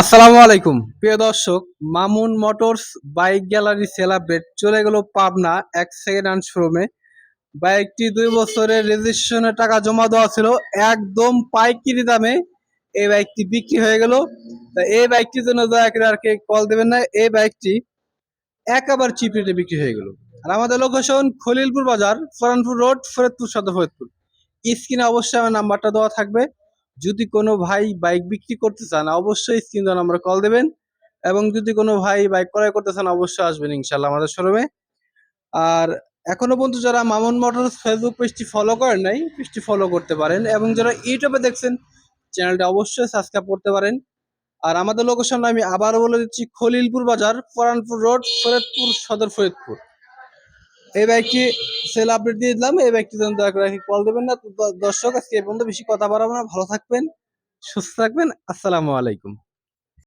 আসসালামু আলাইকুম প্রিয় দর্শক। মামুন মোটরস বাইক গ্যালারি সেলাব্রেট চলে গেল পাবনা এক সেকেন্ড হ্যান্ড শোরুমে। বাইকটি 2 বছরের রেজিস্ট্রেশনের টাকা জমা দেওয়া ছিল, একদম পাইকারি দামে এই বাইকটি বিক্রি হয়ে গেল। তা এই বাইকটির জন্য দয়া করে আর কে কল দেবেন না, এই বাইকটি একেবারে চিপ রেটে বিক্রি হয়ে গেল। আর আমাদের লোকেশন খলিলপুর বাজার, ফরানপুর রোড, ফরিদপুর সদর ফরিদপুর। স্ক্রিনে অবশ্যই আমার নাম্বারটা দেওয়া থাকবে। যদি কোনো ভাই বাইক বিক্রি করতে চান অবশ্যই স্ক্রিন দেওয়া নাম্বারে কল দেবেন, এবং যদি কোনো ভাই বাইক ক্রয় করতে চান অবশ্যই আসবেন ইনশাল্লাহ আমাদের শোরুমে। আর এখনো পর্যন্ত যারা মামুন মোটরস ফেসবুক পেজটি ফলো করেন নাই, পেজটি ফলো করতে পারেন, এবং যারা ইউটিউবে দেখছেন চ্যানেলটা অবশ্যই সাবস্ক্রাইব করতে পারেন। আর আমাদের লোকেশন আমি আবারও বলে দিচ্ছি, খলিলপুর বাজার, ফরানপুর রোড, ফরিদপুর সদর ফরিদপুর। এই বাইকটি সেল আপডেট দিয়ে দিলাম, এই বাইকটি জন্য দয়া করে কল দেবেন না। তো দর্শক, আজকে এই পর্যন্ত, বেশি কথা বাড়াবো না, ভালো থাকবেন, সুস্থ থাকবেন, আসসালামু আলাইকুম।